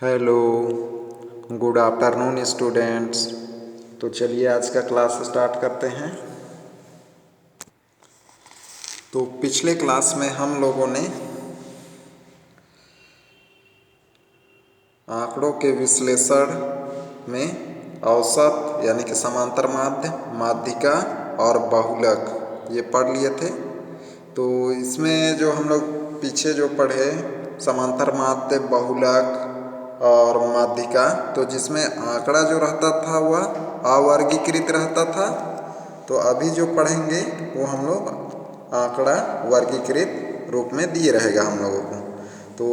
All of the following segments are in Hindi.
Hello, good afternoon students. तो चलिए आज का क्लास स्टार्ट करते हैं। तो पिछले क्लास में हम लोगों ने आंकड़ों के विश्लेषण में औसत यानी कि समांतर माध्य, माध्यिका और बहुलक ये पढ़ लिए थे। तो इसमें जो हम लोग पीछे जो पढ़े समांतर माध्य, बहुलक और माध्यिका, तो जिसमें आंकड़ा जो रहता था वह अवर्गीकृत रहता था। तो अभी जो पढ़ेंगे वो हम लोग आंकड़ा वर्गीकृत रूप में दिए रहेगा हम लोगों को। तो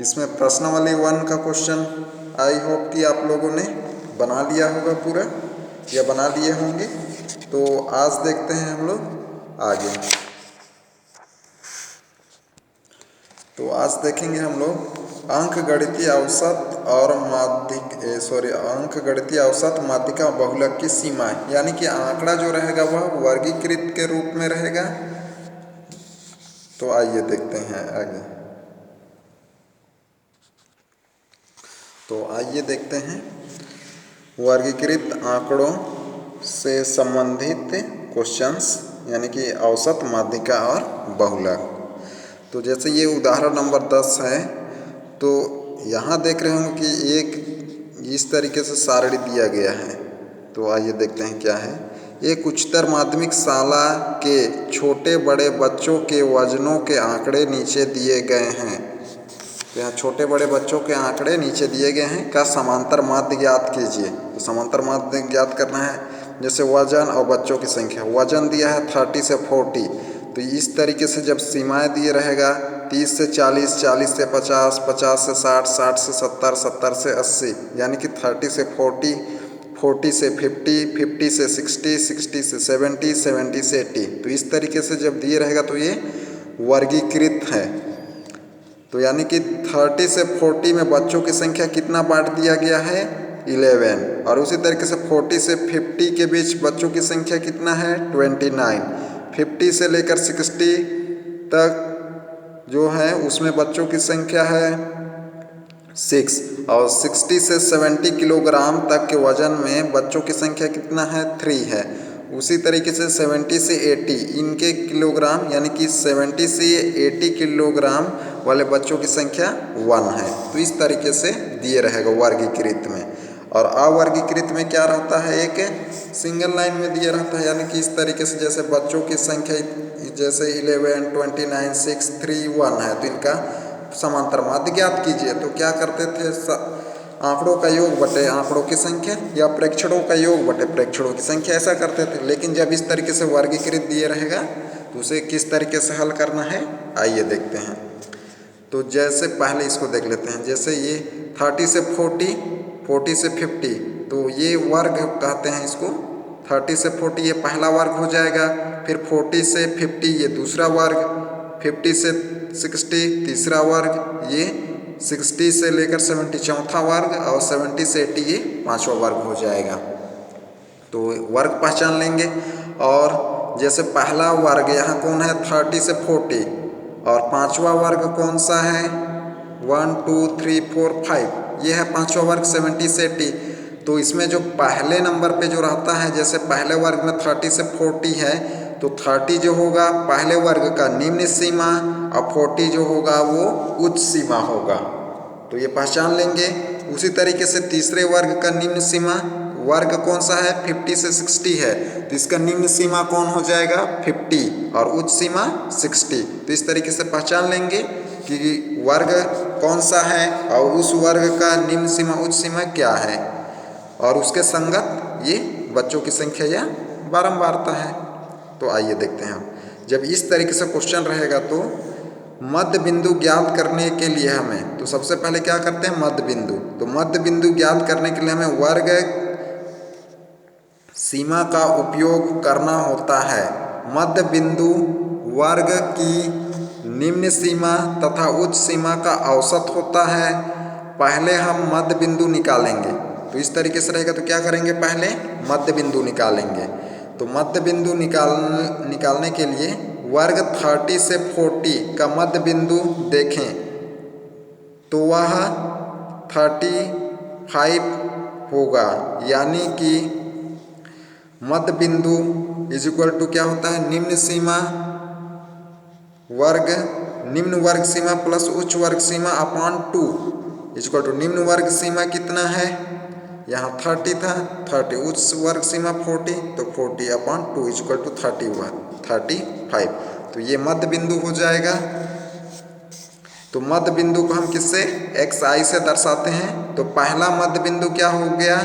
इसमें प्रश्नावली 1 का क्वेश्चन आई होप कि आप लोगों ने बना लिया होगा पूरा या बना लिए होंगे। तो आज देखते हैं हम लोग आगे। तो आज देखेंगे हम लोग अंकगणितीय औसत और अंकगणितीय औसत, माध्यिका और बहुलक की सीमाएं, यानी कि आंकड़ा जो रहेगा वह वर्गीकृत के रूप में रहेगा। तो आइए देखते हैं आगे। तो आइए देखते हैं वर्गीकृत आंकड़ों से संबंधित क्वेश्चंस, यानी कि औसत, माध्यिका और बहुलक। तो जैसे ये उदाहरण नंबर 10 है, तो यहाँ देख रहे होंगे कि एक इस तरीके से सारणी दिया गया है। तो आइए देखते हैं क्या है। एक उच्चतर माध्यमिक शाला के छोटे बड़े बच्चों के वजनों के आंकड़े नीचे दिए गए हैं। तो यहाँ छोटे बड़े बच्चों के आंकड़े नीचे दिए गए हैं का समांतर माध्य ज्ञात कीजिए। तो समांतर माध्य ज्ञात करना है, जैसे वजन और बच्चों की संख्या। वजन दिया है 30 से 40। तो इस तरीके से जब सीमाएं दिए रहेगा 30 से 40, 40 से 50, 50 से 60, 60 से 70, 70 से 80, यानी कि 30 से 40, 40 से 50, 50 से 60, 60 से 70, 70 से 80। तो इस तरीके से जब दिए रहेगा तो ये वर्गीकृत है। तो यानी कि 30 से 40 में बच्चों की संख्या कितना बांट दिया गया है? 11। और उसी तरीके से 40 से 50 के बीच बच्चों की संख्या कितना है? 29। 50 से लेकर 60 तक जो है उसमें बच्चों की संख्या है 6। और 60 से 70 किलोग्राम तक के वजन में बच्चों की संख्या कितना है? 3 है। उसी तरीके से 70 से 80 इनके किलोग्राम, यानी कि 70 से 80 किलोग्राम वाले बच्चों की संख्या 1 है। तो इस तरीके से दिए रहेगा वर्गीकृत में। और अवर्गीकृत में क्या रहता है? एक सिंगल लाइन में दिया रहता है, यानी कि इस तरीके से जैसे बच्चों की संख्या जैसे 11, 29, 6, 3, 1 है, तो इनका समांतर माध्य ज्ञात कीजिए। तो क्या करते थे? आंकड़ों का योग बटे आंकड़ों की संख्या, या प्रेक्षणों का योग बटे प्रेक्षणों की संख्या, ऐसा करते थे। लेकिन जब इस तरीके से वर्गीकृत दिए रहेगा तो उसे किस तरीके से हल करना है, आइए देखते हैं। तो जैसे पहले इसको देख लेते हैं। जैसे ये 30 से 40, 40 से 50, तो ये वर्ग कहते हैं इसको। 30 से 40 ये पहला वर्ग हो जाएगा। फिर 40 से 50 ये दूसरा वर्ग, 50 से 60 तीसरा वर्ग, ये 60 से लेकर 70 चौथा वर्ग, और 70 से 80 ये पांचवा वर्ग हो जाएगा। तो वर्ग पहचान लेंगे। और जैसे पहला वर्ग यहाँ कौन है? 30 से 40। और पांचवा वर्ग कौन सा है? 1, 2, 3, 4, 5, ये है पांचवा वर्ग 70 से 80। तो इसमें जो पहले नंबर पे जो रहता है, जैसे पहले वर्ग में 30 से 40 है, तो 30 जो होगा पहले वर्ग का निम्न सीमा, और 40 जो होगा वो उच्च सीमा होगा। तो ये पहचान लेंगे। उसी तरीके से तीसरे वर्ग का निम्न सीमा वर्ग कौन सा है? 50 से 60 है, तो इसका निम्न सीमा कौन हो जाएगा? 50, और उच्च सीमा 60। तो इस तरीके से पहचान लेंगे कि वर्ग कौन सा है और उस वर्ग का निम्न सीमा, उच्च सीमा क्या है, और उसके संगत ये बच्चों की संख्या या बारंबारता है। तो आइए देखते हैं। जब इस तरीके से क्वेश्चन रहेगा तो मध्य बिंदु ज्ञात करने के लिए हमें, तो सबसे पहले क्या करते हैं? मध्य बिंदु। तो मध्य बिंदु ज्ञात करने के लिए हमें वर्ग सीमा का उपयोग करना होता है। मध्य बिंदु वर्ग की निम्न सीमा तथा उच्च सीमा का औसत होता है। पहले हम मध्य बिंदु निकालेंगे। तो इस तरीके से रहेगा। तो क्या करेंगे? पहले मध्य बिंदु निकालेंगे। तो मध्य बिंदु निकालने के लिए वर्ग 30 से 40 का मध्य बिंदु देखें तो वह 35 होगा, यानी कि मध्य बिंदु इज इक्वल टू क्या होता है, निम्न वर्ग सीमा प्लस उच्च वर्ग सीमा अपॉन 2 इज इक्वल टू निम्न वर्ग सीमा कितना है, यहाँ 30 था, 30 उच्च वर्ग सीमा 40, तो 40 अपॉन 2 इज इक्वल टू 35। तो ये मध्य बिंदु हो जाएगा। तो मध्य बिंदु को हम किससे, xi से दर्शाते हैं। तो पहला मध्य बिंदु क्या हो गया,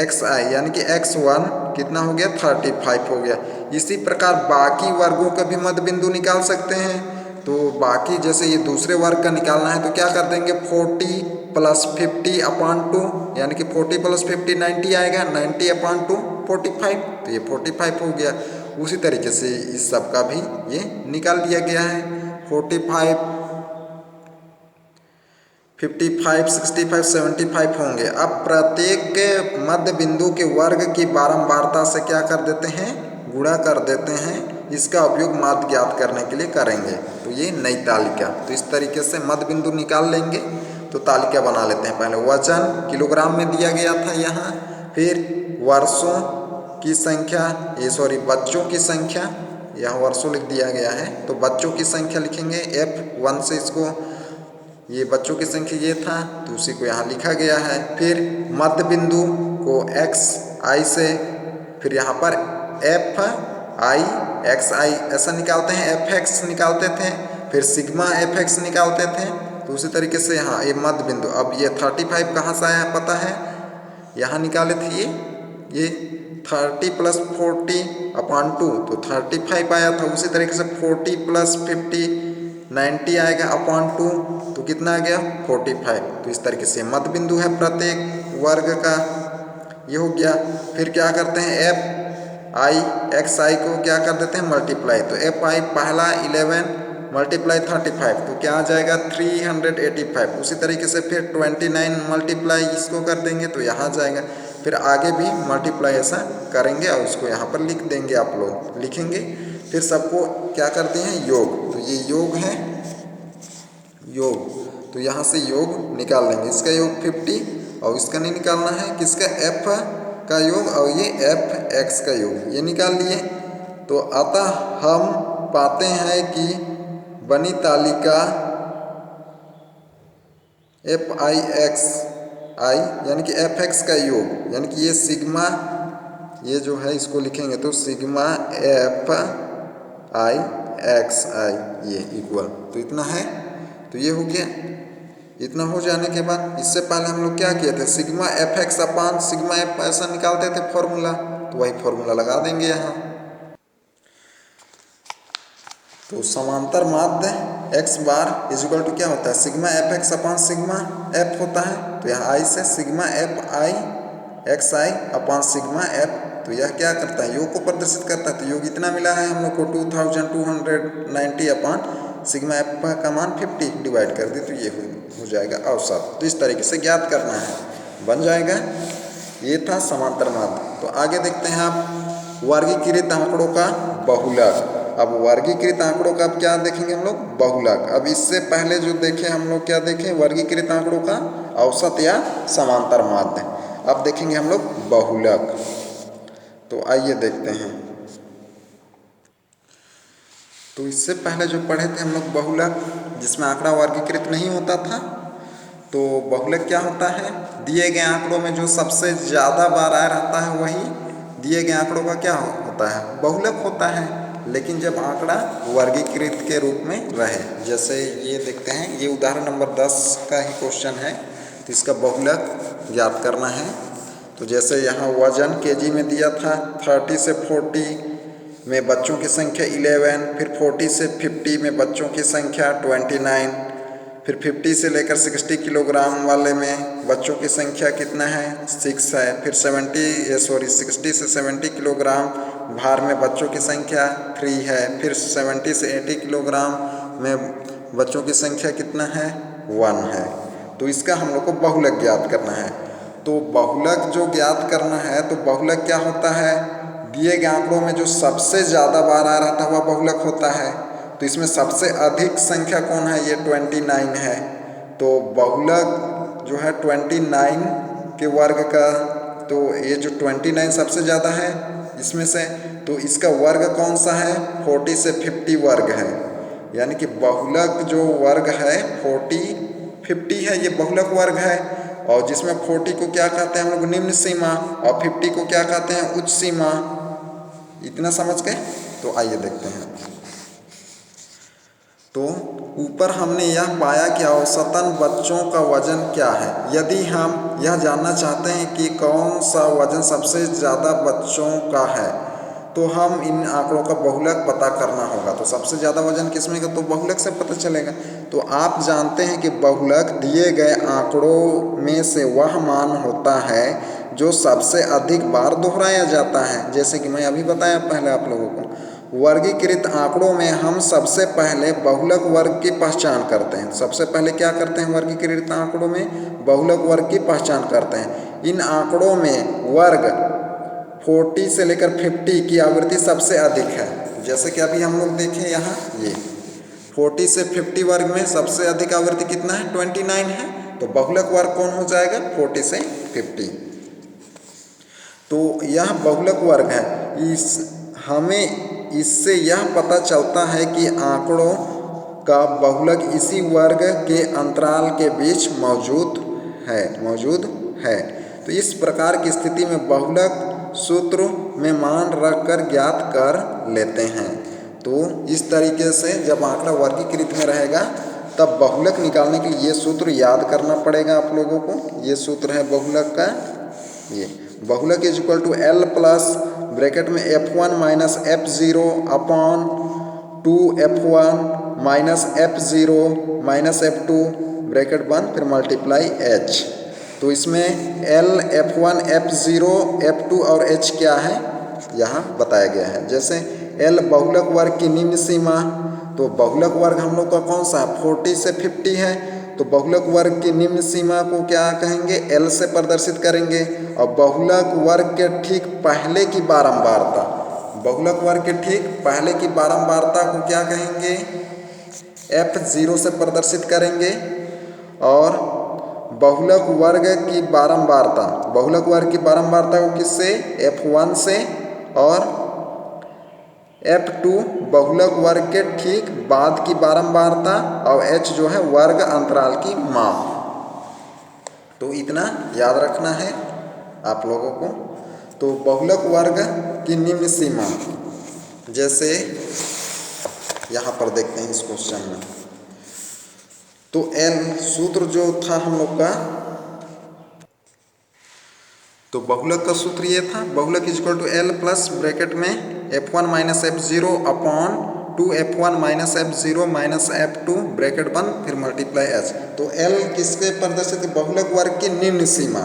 xi, यानी कि x1 कितना हो गया, 35 हो गया। इसी प्रकार बाकी वर्गों का भी मध्य बिंदु निकाल सकते हैं। तो बाकी जैसे ये दूसरे वर्ग का निकालना है तो क्या कर देंगे, 40 + 50 अपॉन 2, यानी कि 40 + 50 90 आएगा, 90 अपॉन 2 45, तो ये 45 हो गया। उसी तरीके से इस सब का भी ये निकाल दिया गया है। 45, 55, 65, 75 होंगे। अब प्रत्येक मध्य बिंदु के वर्ग की बारंबारता से क्या कर देते हैं, गुणा कर देते हैं। इसका उपयोग माध्य ज्ञात करने के लिए करेंगे। तो ये नई तालिका, तो इस तरीके से मध्य बिंदु निकाल लेंगे। तो तालिका बना लेते हैं। पहले वजन किलोग्राम में दिया गया था यहाँ, फिर वर्षों की संख्या, बच्चों की संख्या, यहाँ वर्षों लिख दिया गया है तो बच्चों की संख्या लिखेंगे। F1 से इसको, ये बच्चों की संख्या ये था तो उसी को यहाँ लिखा गया है। फिर मध्य बिंदु को xi से, फिर यहाँ पर fi xi ऐसा निकालते हैं, fx निकालते थे, फिर सिग्मा fx निकालते थे। तो उसी तरीके से यहाँ ये मध्य बिंदु, अब ये 35 कहाँ से आया पता है, यहाँ निकाले थे ये 30 + 40 अपॉन 2, तो 35 आया था। उसी तरीके से 40 + 50 90 आएगा अपॉन 2, तो कितना आ गया, 45। तो इस तरीके से मध्य बिंदु है प्रत्येक वर्ग का, ये हो गया। फिर क्या करते हैं, fi xi को क्या कर देते हैं, मल्टीप्लाई। तो fi पहला 11 × 35, तो क्या आ जाएगा, 385। उसी तरीके से फिर 29 मल्टीप्लाई इसको कर देंगे तो यहाँ जाएगा। फिर आगे भी मल्टीप्लाई ऐसा करेंगे और उसको यहाँ पर लिख देंगे, आप लोग लिखेंगे। फिर सबको क्या करते हैं, योग। तो ये योग है, योग, तो यहाँ से योग निकाल लेंगे। इसका योग 50 और इसका नहीं निकालना है, किसका, f का योग और ये fx का योग, ये निकाल लिए। तो अतः हम पाते हैं कि बनी तालिका fi यानी कि fx का योग, यानी कि ये सिग्मा, ये जो है इसको लिखेंगे तो सिग्मा fi xi ये इक्वल, तो इतना है। तो ये हो गया। इतना हो जाने के बाद, इससे पहले हम लोग क्या किए थे, sigma fx upon sigma f ऐसा निकालते थे फॉर्मूला, तो वही फॉर्मूला लगा देंगे यहाँ। तो समांतर माध्य x bar is equal to क्या होता है, sigma fx upon sigma f होता है। तो यहाँ i से sigma fi xi upon sigma f, तो यह क्या करता है, योग को प्रदर्शित करता है। तो योग इतना मिला है हम लोग को 2290 अपॉन सिग्मा f का मान 50 डिवाइड कर दी, तो ये हो जाएगा औसत। तो इस तरीके से ज्ञात करना है, बन जाएगा। ये था समांतर माध्य। तो आगे देखते हैं आप वर्गीकृत आंकड़ों का बहुलक। अब वर्गीकृत आंकड़ों का अब क्या देखेंगे हम लोग, बहुलक। अब इससे पहले जो देखे हम लोग, क्या देखें, वर्गीकृत आंकड़ों का औसत या समांतर माध्य। अब देखेंगे हम लोग बहुलक। तो आइए देखते हैं। तो इससे पहले जो पढ़े थे हम लोग बहुलक, जिसमें आंकड़ा वर्गीकृत नहीं होता था। तो बहुलक क्या होता है, दिए गए आंकड़ों में जो सबसे ज़्यादा बार आया रहता है वही दिए गए आंकड़ों का क्या होता है, बहुलक होता है। लेकिन जब आंकड़ा वर्गीकृत के रूप में रहे, जैसे ये देखते हैं, ये उदाहरण नंबर 10 का ही क्वेश्चन है। तो इसका बहुलक ज्ञात करना है। तो जैसे यहाँ वजन केजी में दिया था, 30 से 40 में बच्चों की संख्या 11, फिर 40 से 50 में बच्चों की संख्या 29, फिर 50 से लेकर 60 किलोग्राम वाले में बच्चों की संख्या कितना है, 6 है। फिर 60 से 70 किलोग्राम भार में बच्चों की संख्या 3 है। फिर 70 से 80 किलोग्राम में बच्चों की संख्या कितना है, 1 है। तो इसका हम लोग को बहुलक ज्ञात करना है। तो बहुलक जो ज्ञात करना है, तो बहुलक क्या होता है, दिए गए आंकड़ों में जो सबसे ज़्यादा बार आ रहा था वह बहुलक होता है। तो इसमें सबसे अधिक संख्या कौन है, ये 29 है। तो बहुलक जो है 29 के वर्ग का, तो ये जो 29 सबसे ज़्यादा है इसमें से, तो इसका वर्ग कौन सा है? 40 से 50 वर्ग है, यानी कि बहुलक जो वर्ग है 50 है, ये बहुलक वर्ग है। और जिसमें 40 को क्या कहते हैं हम लोग? निम्न सीमा, और 50 को क्या कहते हैं? उच्च सीमा। इतना समझ गए? तो आइए देखते हैं। तो ऊपर हमने यह पाया कि औसतन बच्चों का वजन क्या है। यदि हम यह जानना चाहते हैं कि कौन सा वजन सबसे ज़्यादा बच्चों का है, तो हम इन आंकड़ों का बहुलक पता करना होगा। तो सबसे ज़्यादा वजन किसमें का? तो बहुलक से पता चलेगा। तो आप जानते हैं कि बहुलक दिए गए आंकड़ों में से वह मान होता है जो सबसे अधिक बार दोहराया जाता है। जैसे कि मैं अभी बताया पहले आप लोगों को, वर्गीकृत आंकड़ों में हम सबसे पहले बहुलक वर्ग की पहचान करते हैं। सबसे पहले क्या करते हैं? वर्गीकृत आंकड़ों में बहुलक वर्ग की पहचान करते हैं। इन आंकड़ों में वर्ग 40 से लेकर 50 की आवृत्ति सबसे अधिक है। जैसे कि अभी हम लोग देखें यहाँ, ये 40 से 50 वर्ग में सबसे अधिक आवृत्ति कितना है? 29 है। तो बहुलक वर्ग कौन हो जाएगा? 40 से 50। तो यह बहुलक वर्ग है। हमें इससे यह पता चलता है कि आंकड़ों का बहुलक इसी वर्ग के अंतराल के बीच मौजूद है। तो इस प्रकार की स्थिति में बहुलक सूत्र में मान रखकर ज्ञात कर लेते हैं। तो इस तरीके से जब आंकड़ा वर्गीकृत में रहेगा तब बहुलक निकालने के लिए ये सूत्र याद करना पड़ेगा आप लोगों को। ये सूत्र है बहुलक का। ये बहुलक is equal to L plus bracket में F1 minus F0 upon 2F1 minus F0 minus F2 bracket बंद, फिर मल्टीप्लाई H। तो इसमें L, F1, F0, F2 और H क्या है यहाँ बताया गया है। जैसे L बहुलक वर्ग की निम्न सीमा, तो बहुलक वर्ग हम लोग का कौन सा है? 40 से 50 है। तो बहुलक वर्ग की निम्न सीमा को क्या कहेंगे? L से प्रदर्शित करेंगे। और बहुलक वर्ग के ठीक पहले की बारंबारता, बहुलक वर्ग के ठीक पहले की बारंबारता को क्या कहेंगे? F0 से प्रदर्शित करेंगे। और बहुलक वर्ग की बारंबारता, बहुलक वर्ग की बारंबारता को किससे? F1 से। और F2 बहुलक वर्ग के ठीक बाद की बारंबारता, और H जो है वर्ग अंतराल की माप। तो इतना याद रखना है आप लोगों को। तो बहुलक वर्ग की निम्न सीमा, जैसे यहाँ पर देखते हैं इस क्वेश्चन में, तो L सूत्र जो था हम लोग का, तो बहुलक का सूत्र ये था, बहुलक is equal to L plus bracket में F1 minus F0 upon 2F1 minus F0 minus F2 bracket बंद, फिर मल्टीप्लाई H। तो L किसके प्रदर्शित? बहुलक वर्ग की निम्न सीमा।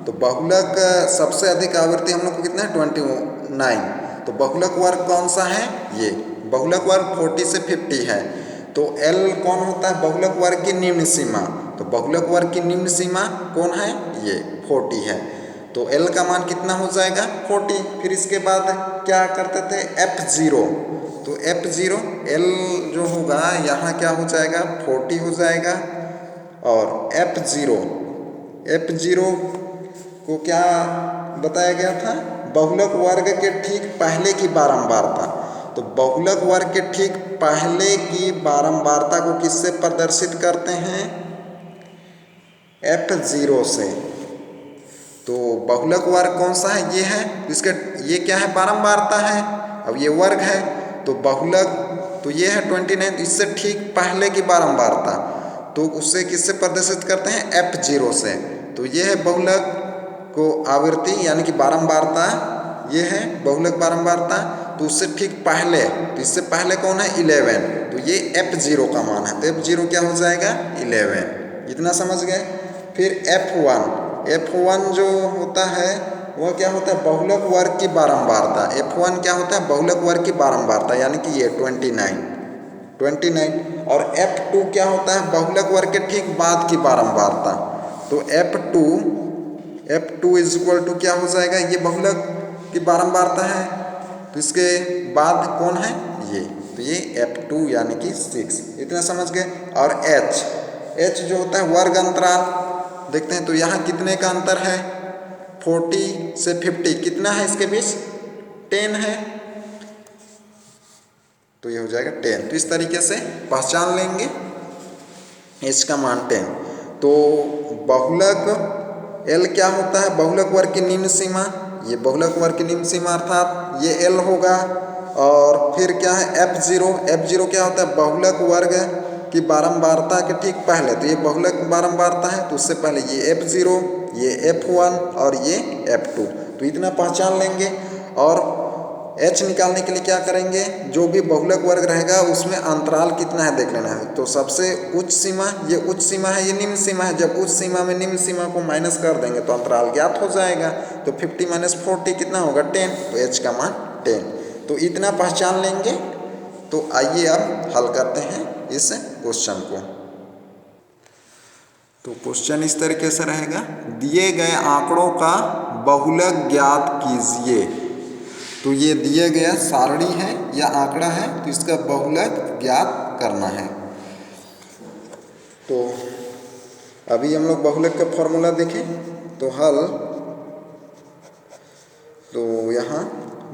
तो बहुलक सबसे अधिक आवृत्ति हम लोग को कितना है? 29। तो बहुलक वर्ग कौन सा है? ये बहुलक वर्ग 40 से 50 है। तो L कौन होता है? बहुलक वर्ग की निम्न सीमा। तो बहुलक वर्ग की निम्न सीमा कौन है? ये 40 है। तो L का मान कितना हो जाएगा? 40। फिर इसके बाद क्या करते थे? F0। तो F0 L जो होगा यहाँ क्या हो जाएगा? 40 हो जाएगा। और F0 को क्या बताया गया था? बहुलक वर्ग के ठीक पहले की बारंबारता। तो बहुलक वर्ग के ठीक पहले की बारंबारता को किससे प्रदर्शित करते हैं? F0 से। तो बहुलक वर्ग कौन सा है? ये है। इसका ये क्या है? बारंबारता है। अब ये वर्ग है, तो बहुलक तो ये है 29, इससे ठीक पहले की बारंबारता, तो उससे किससे प्रदर्शित करते हैं? F0 से। तो ये है बहुलक को आवृत्ति यानी कि बारंबारता, ये है बहुलक बारंबारता। तो उससे ठीक पहले, तो इससे पहले कौन है? 11। तो ये F0 का मान है। तो F0 क्या हो जाएगा? 11। इतना समझ गए? फिर F1 जो होता है वह क्या होता है? बहुलक वर्ग की बारंबारता। F1 क्या होता है? बहुलक वर्ग की बारंबारता, यानी कि ये 29। और F2 क्या होता है? बहुलक वर्ग के ठीक बाद की बारंबारता। तो F2 इज इक्वल टू क्या हो जाएगा? ये बहुलक की बारंबारता है। तो इसके बाद कौन है? ये। तो ये F2 यानी कि 6। इतना समझ गए? और H जो होता है वर्ग अंतराल, देखते हैं। तो यहाँ कितने का अंतर है, 40 से 50 कितना है इसके बीच, 10 है, तो ये हो जाएगा 10। तो इस तरीके से पहचान लेंगे h का मान 10। तो बहुलक L क्या होता है, बहुलक वर्ग की निम्न सीमा, ये बहुलक वर्ग की निम्न सीमा अर्थात ये L होगा। और फिर क्या है F0, F0 क्या होता है, बहुलक वर्ग की बारंबारता के ठीक पहले, तो ये बहुलक बारंबारता है तो उससे पहले ये F0, ये F1 और ये F2, तो इतना पहचान लेंगे। और h निकालने के लिए क्या करेंगे, जो भी बहुलक वर्ग रहेगा उसमें अंतराल कितना है देख लेना है। तो सबसे उच्च सीमा, ये उच्च सीमा है, ये निम्न सीमा है, जब उच्च सीमा में निम्न सीमा को माइनस कर देंगे तो अंतराल ज्ञात हो जाएगा। तो 50 माइनस 40 कितना होगा, 10, तो h का मान 10। तो इतना पहचान लेंगे। तो आइए अब हल करते हैं इस क्वेश्चन को। तो क्वेश्चन इस तरीके से रहेगा, दिए गए आंकड़ों का बहुलक ज्ञात कीजिए। तो ये दिए गया सारणी है या आंकड़ा है, तो इसका बहुलक ज्ञात करना है। तो अभी हम लोग बहुलक का फॉर्मूला देखें तो हल, तो यहाँ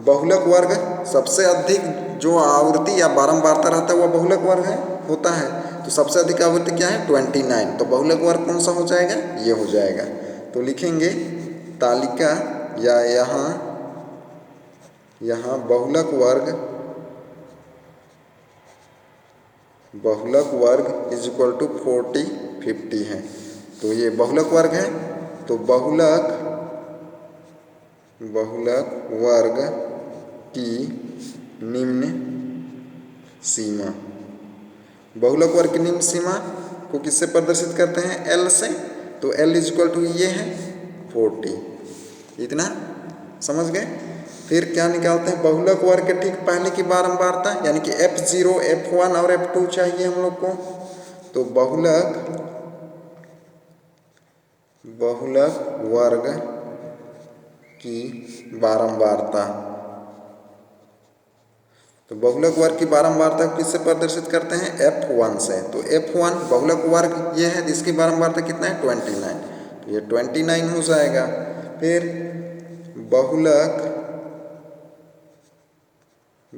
बहुलक वर्ग सबसे अधिक जो आवृत्ति या बारंबारता रहता है वह बहुलक वर्ग है होता है। तो सबसे अधिक आवृत्ति क्या है, 29, तो बहुलक वर्ग कौन सा हो जाएगा, ये हो जाएगा। तो लिखेंगे तालिका या यहाँ बहुलक वर्ग इज इक्वल टू 40, 50 है। तो ये बहुलक वर्ग है। तो बहुलक वर्ग की निम्न सीमा, बहुलक वर्ग की निम्न सीमा को किससे प्रदर्शित करते हैं, L से। तो L इज इक्वल टू ये है 40, इतना समझ गए। फिर क्या निकालते हैं, बहुलक वर्ग के ठीक पहले की बारंबारता, यानी कि F0, F1 और F2 चाहिए हम लोग को। तो बहुलक वर्ग की बारंबारता, तो बहुलक वर्ग की बारंबारता किससे प्रदर्शित करते हैं, F1 से। तो F1 बहुलक वर्ग ये है जिसकी बारंबारता कितना है, 29, तो ये 29 हो जाएगा। फिर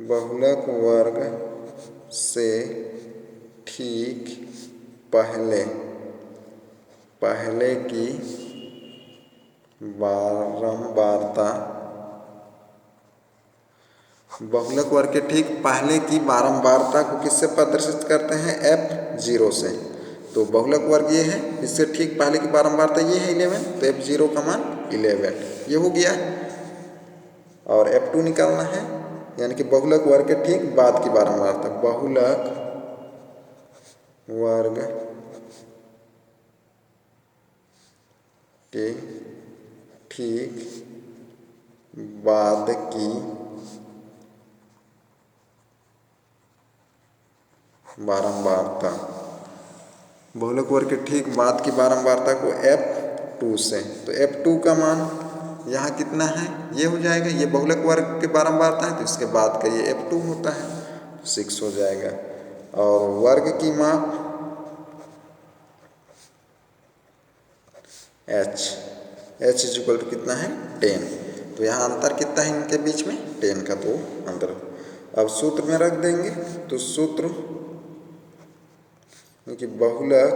बहुलक वर्ग से ठीक पहले की बारंबारता, बहुलक वर्ग के ठीक पहले की बारंबारता को किससे प्रदर्शित करते हैं, F0 से। तो बहुलक वर्ग ये है, इससे ठीक पहले की बारंबारता ये है 11, तो F0 का मान 11, ये हो गया। और F2 निकालना है, यानी कि बहुलक वर्ग के ठीक बाद की बारंबारता, बहुलक वर्ग के ठीक बाद की बारंबारता, बहुलक वर्ग के ठीक बाद की बारंबारता को F2 से। तो F2 का मान यहाँ कितना है, ये हो जाएगा, ये बहुलक वर्ग के बारंबारता है तो इसके बाद का ये F2 होता है, 6 हो जाएगा। और वर्ग की माप h इज इक्वल टू कितना है, 10। तो यहाँ अंतर कितना है इनके बीच में, 10 का, तो अंतर। अब सूत्र में रख देंगे। तो सूत्र कि बहुलक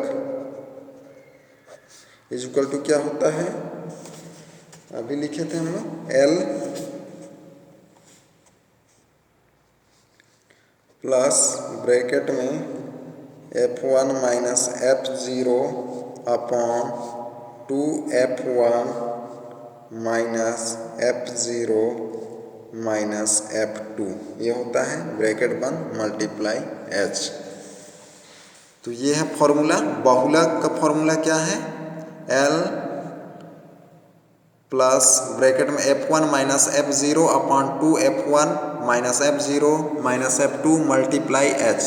इज इक्वल टू क्या होता है, अभी लिखे थे हम लोग, L प्लस ब्रैकेट में F1 minus F0 upon 2F1 minus F0 minus F2, ये होता है ब्रैकेट बंद मल्टीप्लाई H। तो ये है फॉर्मूला, बहुलक का फॉर्मूला क्या है, L प्लस ब्रैकेट में F1 minus F0 upon 2F1 minus F0 minus F2 multiply H।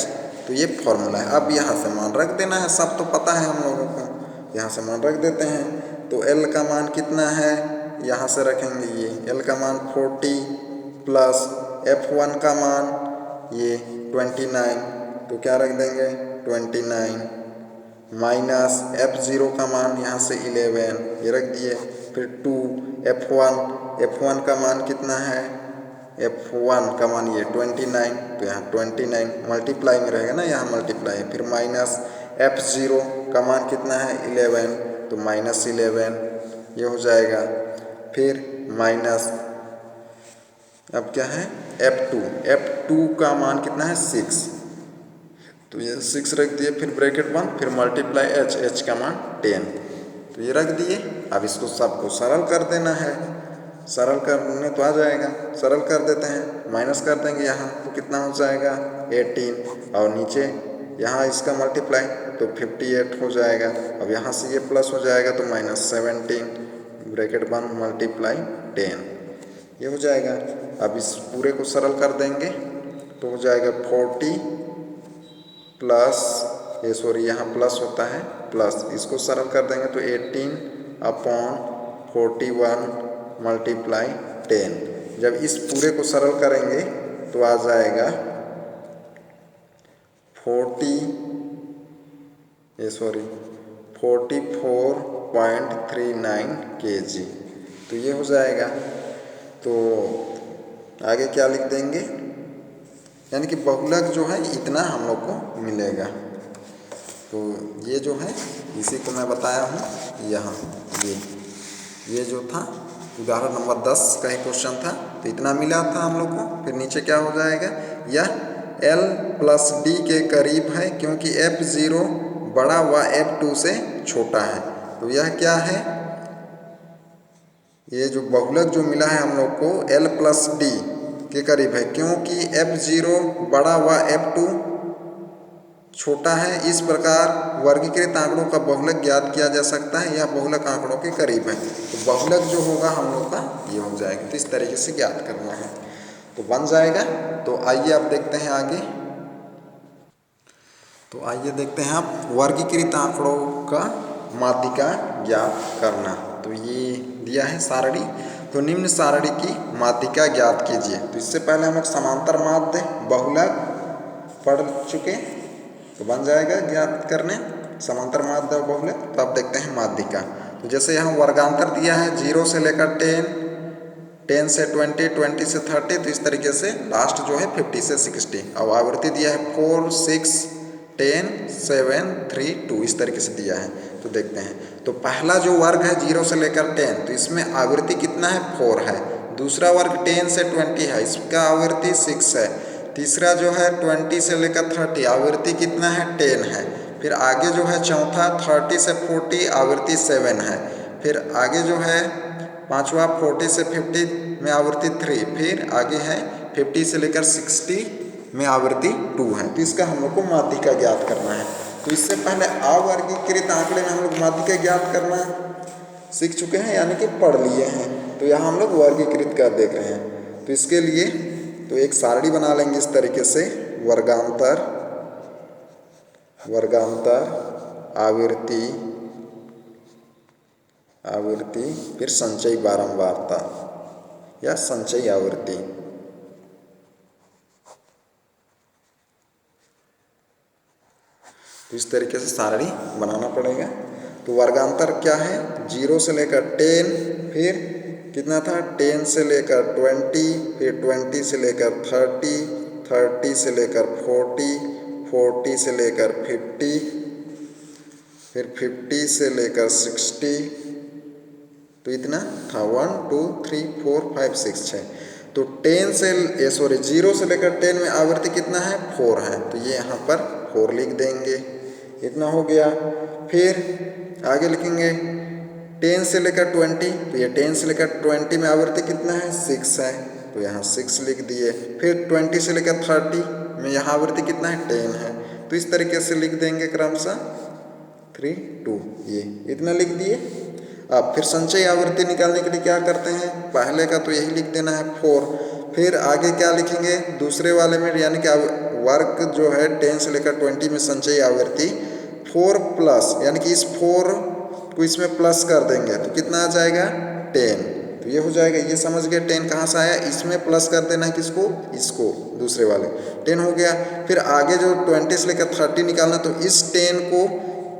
तो ये फॉर्मूला है। अब यहाँ से मान रख देना है, सब तो पता है हम लोगों को, यहाँ से मान रख देते हैं। तो L का मान कितना है, यहाँ से रखेंगे, ये L का मान 40 प्लस F1 का मान ये 29, तो क्या रख देंगे 29 माइनस F0 का मान यहाँ से 11 ये रख दिए। फिर 2 F1 का मान कितना है, F1 का मान ये 29, तो यहाँ 29 मल्टीप्लाई में रहेगा ना, यहाँ मल्टीप्लाई है। फिर माइनस F0 का मान कितना है 11, तो माइनस 11 ये हो जाएगा। फिर माइनस अब क्या है F2 का मान कितना है 6, तो ये 6 रख दिए। फिर ब्रैकेट बंद, फिर मल्टीप्लाई H का मान 10, तो ये रख दिए। अब इसको सबको सरल कर देना है, सरल करने तो आ जाएगा, सरल कर देते हैं, माइनस कर देंगे यहाँ तो कितना हो जाएगा 18, और नीचे यहाँ इसका मल्टीप्लाई तो 58 हो जाएगा। अब यहाँ से ये प्लस हो जाएगा तो माइनस 17 ब्रैकेट बंद मल्टीप्लाई 10 ये हो जाएगा। अब इस पूरे को सरल कर देंगे तो हो जाएगा 40 प्लस यहाँ प्लस होता है प्लस, इसको सरल कर देंगे तो 18/41 मल्टीप्लाई 10। जब इस पूरे को सरल करेंगे तो आ जाएगा 44.39 kg, तो ये हो जाएगा। तो आगे क्या लिख देंगे, यानी कि बहुलक जो है इतना हम लोग को मिलेगा। तो ये जो है इसी को मैं बताया हूँ यहाँ, ये जो था उदाहरण नंबर 10 का ही क्वेश्चन था, तो इतना मिला था हम लोग को। फिर नीचे क्या हो जाएगा, यह L+D के करीब है क्योंकि F0 बड़ा व F2 से छोटा है। तो यह क्या है, ये जो बहुलक जो मिला है हम लोग को L+D के करीब है क्योंकि F0 बड़ा व F2 छोटा है। इस प्रकार वर्गीकृत आंकड़ों का बहुलक ज्ञात किया जा सकता है, यह बहुलक आंकड़ों के करीब है। तो बहुलक जो होगा हम लोग का ये हो जाएगा, तो इस तरीके से ज्ञात करना है तो बन जाएगा। तो आइए अब देखते हैं आगे। तो आइए देखते हैं आप वर्गीकृत आंकड़ों का माध्यिका ज्ञात करना। तो ये दिया है सारणी, तो निम्न सारणी की माध्यिका ज्ञात कीजिए। तो इससे पहले हम लोग समांतर माध्य बहुलक पढ़ चुके, तो बन जाएगा ज्ञात करने समांतर माध्य बहुलक। तो अब देखते हैं माध्यिका। तो जैसे यहाँ वर्गांतर दिया है 0 से लेकर 10, 10 से 20, 20 से 30, तो इस तरीके से लास्ट जो है 50 से 60। अब आवृत्ति दिया है 4, 6, 10, 7, 3, 2 इस तरीके से दिया है। तो देखते हैं, तो पहला जो वर्ग है 0 से लेकर 10, तो इसमें आवृत्ति कितना है 4 है। दूसरा वर्ग 10 से 20 है, इसका आवृत्ति 6 है। तीसरा जो है 20 से लेकर 30 आवृत्ति कितना है 10 है। फिर आगे जो है चौथा 30 से 40 आवृत्ति 7 है। फिर आगे जो है पांचवा 40 से 50 में आवृत्ति 3, फिर आगे है 50 से लेकर 60 में आवृत्ति 2 है। तो इसका हम लोग को माध्यिका ज्ञात करना है। तो इससे पहले अवर्गीकृत आंकड़े में हम लोग माध्यिका ज्ञात करना सीख चुके हैं, यानी कि पढ़ लिए हैं। तो यहाँ हम लोग वर्गीकृत कर देख रहे हैं। तो इसके लिए तो एक सारणी बना लेंगे इस तरीके से, वर्गांतर, आवृत्ति, फिर संचयी बारंबारता या संचयी आवृत्ति। तो इस तरीके से सारणी बनाना पड़ेगा। तो वर्गांतर क्या है 0 से लेकर 10, फिर कितना था 10 से लेकर 20, फिर 20 से लेकर 30, 30 से लेकर 40, 40 से लेकर 50, फिर 50 से लेकर 60। तो इतना था 1, 2, 3, 4, 5, 6, 6। तो 0 से लेकर 10 में आवृत्ति कितना है 4 है, तो ये यहाँ पर 4 लिख देंगे, इतना हो गया। फिर आगे लिखेंगे 10 से लेकर 20, तो ये 10 से लेकर 20 में आवृत्ति कितना है 6 है, तो यहाँ 6 लिख दिए। फिर 20 से लेकर 30 में यहाँ आवृत्ति कितना है 10 है, तो इस तरीके से लिख देंगे क्रमशः 3, 2 ये इतना लिख दिए। अब फिर संचयी आवृत्ति निकालने के लिए क्या करते हैं, पहले का तो यही लिख देना है 4, फिर आगे क्या लिखेंगे दूसरे वाले में, यानी कि वर्ग जो है 10 से लेकर 20 में संचयी आवृत्ति 4 प्लस, यानी कि इस 4 को इसमें प्लस कर देंगे तो कितना आ जाएगा 10। तो ये हो जाएगा, ये समझ गए 10 कहाँ से आया, इसमें प्लस कर देना है किसको, इसको दूसरे वाले 10 हो गया। फिर आगे जो 20 से लेकर 30 निकालना, तो इस 10 को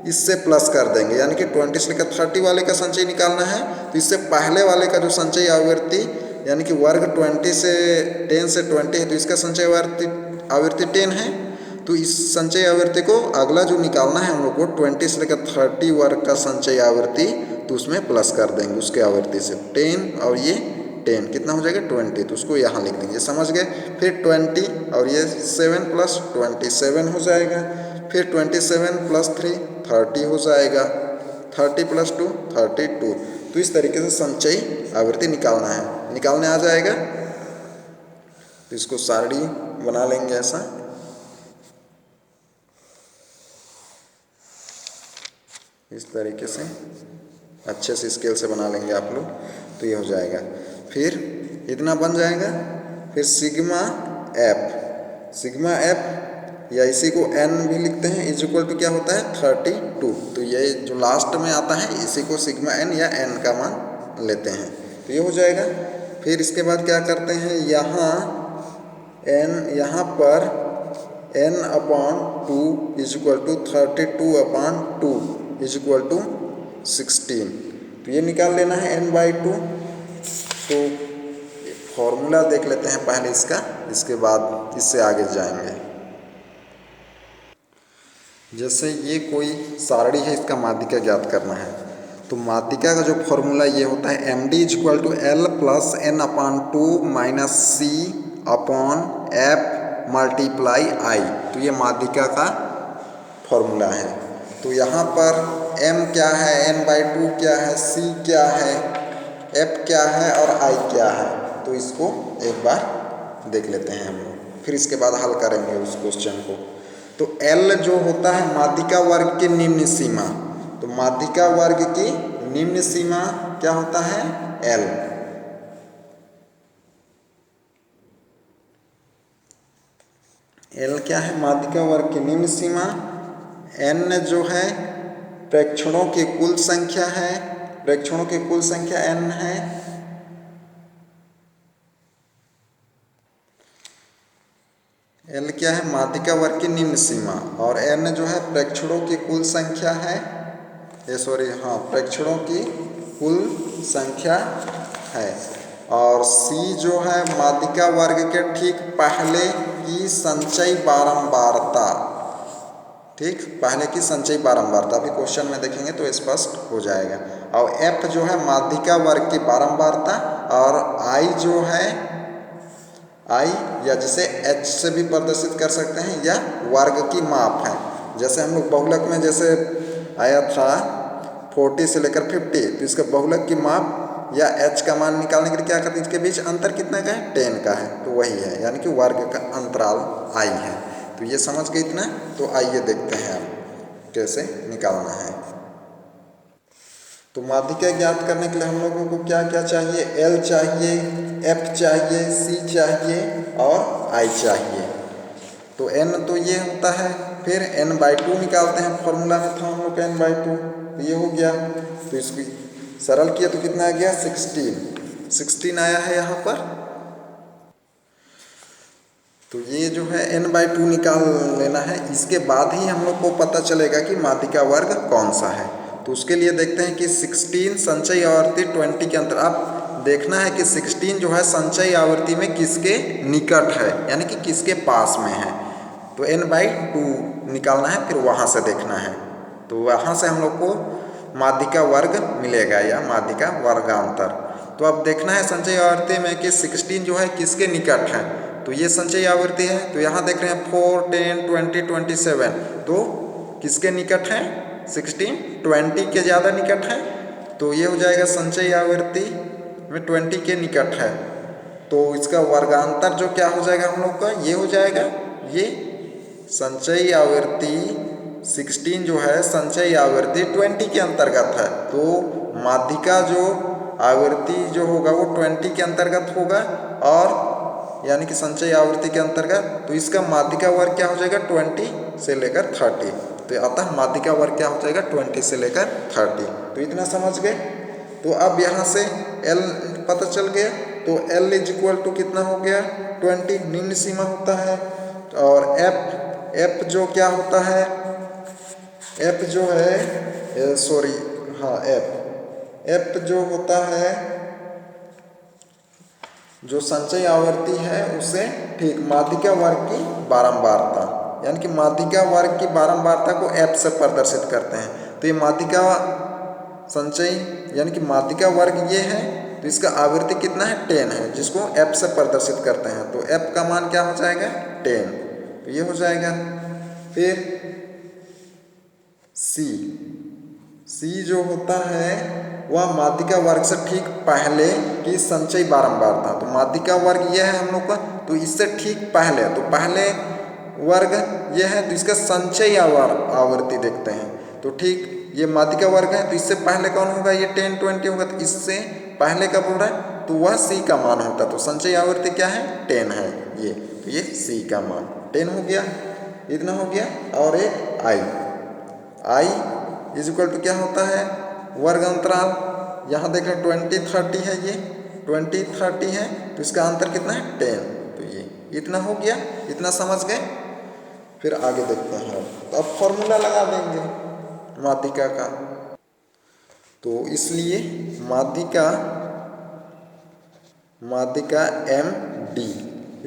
इससे प्लस कर देंगे, यानी कि 20 से लेकर 30 वाले का संचयी निकालना है तो इससे पहले वाले का जो संचयी आवृत्ति यानी कि वर्ग 10 से 20 है तो इसका संचयी आवृत्ति 10 है। तो इस संचयी आवृत्ति को अगला जो निकालना है हम लोग को 20 से लेकर 30 वर्ग का संचयी आवृत्ति, तो उसमें प्लस कर देंगे उसके आवृत्ति से 10 और ये 10 कितना हो जाएगा 20, तो उसको यहाँ लिख देंगे, समझ गए। फिर 20 और ये 7 प्लस 27 हो जाएगा। फिर 27 प्लस 3 30 हो जाएगा, 30 प्लस 2 32। तो इस तरीके से संचयी आवृत्ति निकालना है, निकालने आ जाएगा। तो इसको सारणी बना लेंगे ऐसा, इस तरीके से अच्छे से स्केल से बना लेंगे आप लोग, तो ये हो जाएगा। फिर इतना बन जाएगा। फिर सिग्मा एफ या इसी को n भी लिखते हैं, इज इक्वल टू क्या होता है 32। तो ये जो लास्ट में आता है इसी को सिग्मा n या n का मान लेते हैं, तो ये हो जाएगा। फिर इसके बाद क्या करते हैं, यहाँ पर n/2 is equal to 32/2 is equal to 16। तो ये निकाल लेना है n/2। तो फॉर्मूला देख लेते हैं पहले इसका, इसके बाद इससे आगे जाएंगे। जैसे ये कोई सारणी है, इसका माध्यिका ज्ञात करना है, तो माध्यिका का जो फॉर्मूला ये होता है md is equal to l plus n/2 minus c upon f multiply i। तो ये माध्यिका का फॉर्मूला है। तो यहाँ पर m क्या है, n/2 क्या है, c क्या है, f क्या है और i क्या है, तो इसको एक बार देख लेते हैं हम लोग, फिर इसके बाद हल करेंगे उस क्वेश्चन को। तो L जो होता है माध्यिका वर्ग की निम्न सीमा, तो माध्यिका वर्ग की निम्न सीमा क्या होता है L। L क्या है माध्यिका वर्ग की निम्न सीमा। N जो है प्रेक्षणों की कुल संख्या है, प्रेक्षणों की कुल संख्या n है। L क्या है माध्यिका वर्ग की निम्न सीमा, और n जो है प्रेक्षणों की कुल संख्या है, प्रेक्षणों की कुल संख्या है। और C जो है माध्यिका वर्ग के ठीक पहले की संचयी बारंबारता, ठीक पहले की संचयी बारंबारता, अभी क्वेश्चन में देखेंगे तो स्पष्ट हो जाएगा। और F जो है माध्यिका वर्ग की बारंबारता, और I जो है I या जिसे H से भी प्रदर्शित कर सकते हैं, या वर्ग की माप है। जैसे हम लोग बहुलक में जैसे आया था 40 से लेकर 50, तो इसका बहुलक की माप या H का मान निकालने के लिए क्या करते हैं, इसके बीच अंतर कितना का है 10 का है, तो वही है, यानी कि वर्ग का अंतराल I है। तो ये समझ गए इतना। तो आइए देखते हैं अब कैसे निकालना है। तो माध्यिका ज्ञात करने के लिए हम लोगों को क्या क्या चाहिए, L चाहिए, F चाहिए, C चाहिए और I चाहिए। तो n तो ये होता है, फिर n/2 निकालते हैं, फॉर्मूला में था हम लोग का n/2, तो ये हो गया। तो इसको सरल किया तो कितना आ गया 16 आया है यहाँ पर। तो ये जो है n/2 निकाल लेना है, इसके बाद ही हम लोग को पता चलेगा कि माध्यिका वर्ग कौन सा है। तो उसके लिए देखते हैं कि 16 संचयी आवृत्ति 20 के अंतर, अब देखना है कि 16 जो है संचयी आवृत्ति में किसके निकट है, यानी कि किसके पास में है। तो n/2 निकालना है, फिर वहाँ से देखना है, तो वहाँ से हम लोग को माध्यिका वर्ग मिलेगा या माध्यिका वर्गांतर। तो अब देखना है संचयी आवृत्ति में कि 16 जो है किसके निकट है, तो ये संचयी आवृत्ति है। तो यहाँ देख रहे हैं 4, 10, 20, 27, तो किसके निकट है 16 20 के ज़्यादा निकट है, तो ये हो जाएगा संचयी आवृत्ति में 20 के निकट है। तो इसका वर्गांतर जो क्या हो जाएगा हम लोग का, ये हो जाएगा, ये संचयी आवृत्ति 16 जो है संचयी आवृत्ति 20 के अंतर्गत है, तो माध्यिका जो आवृत्ति जो होगा वो 20 के अंतर्गत होगा, और यानी कि संचयी आवृत्ति के अंतर्गत। तो इसका माध्यिका वर्ग क्या हो जाएगा 20 से लेकर 30, तो अतः माध्यिका वर्ग क्या हो जाएगा 20 से लेकर 30। तो इतना समझ गए। तो अब यहाँ से L पता चल गया, तो L इज इक्वल टू कितना हो गया 20, निम्न सीमा होता है। और F जो क्या होता है एफ जो है सॉरी हाँ एफ जो होता है जो संचयी आवृत्ति है उसे ठीक माध्यिका वर्ग की बारंबारता यानी कि माध्यिका वर्ग की बारंबारता को एफ से प्रदर्शित करते हैं। तो ये माध्यिका संचयी यानी कि माध्यिका वर्ग ये है तो इसका आवृत्ति कितना है 10 है जिसको एफ से प्रदर्शित करते हैं। तो एफ का मान क्या हो जाएगा 10 तो ये हो जाएगा। फिर सी जो होता है वह माध्यिका वर्ग से ठीक पहले की संचयी बारंबारता। तो माध्यिका वर्ग यह है हम लोग का तो इससे ठीक पहले तो पहले वर्ग यह है तो इसका संचयी आवृत्ति देखते हैं। तो ठीक ये माध्यिका वर्ग है तो इससे पहले कौन होगा ये 10 20 होगा तो इससे पहले कब हो रहा है तो वह सी का मान होता। तो संचयी आवृत्ति क्या है 10 है ये तो ये सी का मान 10 हो गया इतना हो गया। और एक आई इज इक्वल टू क्या होता है वर्ग अंतराल यहाँ देख रहे 20 30 है ये 20 30 है तो इसका अंतर कितना है 10 तो ये इतना हो गया इतना समझ गए। फिर आगे देखते हैं तो अब फॉर्मूला लगा देंगे माध्यिका का। तो इसलिए माध्यिका M D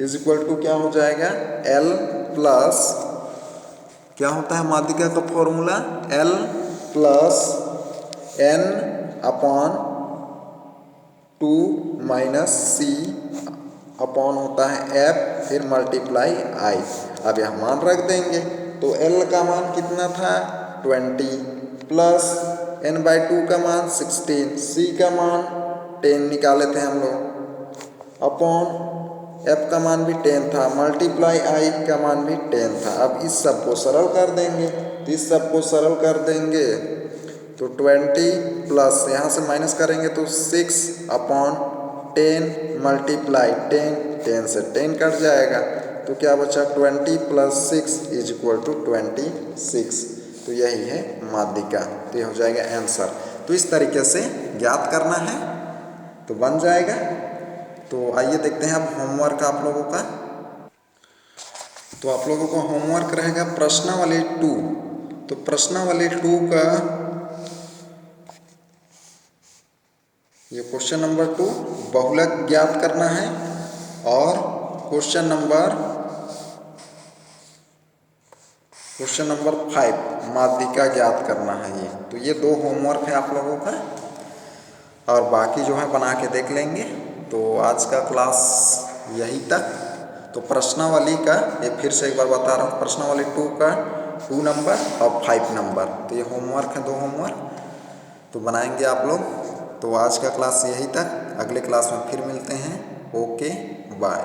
is equal to क्या हो जाएगा एल प्लस क्या होता है माध्यिका का formula L plus N upon 2 minus C upon होता है एफ फिर मल्टीप्लाई आई। अब यह मान रख देंगे तो एल का मान कितना था 20 प्लस n बाई 2 का मान 16 सी का मान 10 निकाले थे हम लोग अपॉन एफ का मान भी 10 था मल्टीप्लाई आई का मान भी 10 था। अब इस सब को सरल कर देंगे तो इस सब को सरल कर देंगे तो 20 प्लस यहाँ से माइनस करेंगे तो 6 अपॉन 10 मल्टीप्लाई 10 से 10 कट जाएगा तो क्या बचा 20 प्लस 6 इज इक्वल टू 26। तो यही है माध्यिका तो ये हो जाएगा आंसर। तो इस तरीके से ज्ञात करना है तो बन जाएगा। तो आइए देखते हैं अब होमवर्क आप लोगों का। तो आप लोगों का होमवर्क रहेगा प्रश्नावली 2। तो प्रश्नावली 2 का ये क्वेश्चन नंबर 2 बहुलक ज्ञात करना है और क्वेश्चन नंबर 5 माध्यिका ज्ञात करना है ये। तो ये 2 होमवर्क है आप लोगों का और बाकी जो है बना के देख लेंगे। तो आज का क्लास यही तक। तो प्रश्नावली का ये फिर से एक बार बता रहा हूँ प्रश्नावली 2 का 2 नंबर और 5 नंबर तो ये होमवर्क है 2 होमवर्क तो बनाएंगे आप लोग। तो आज का क्लास यही तक अगले क्लास में फिर मिलते हैं। Okay bye.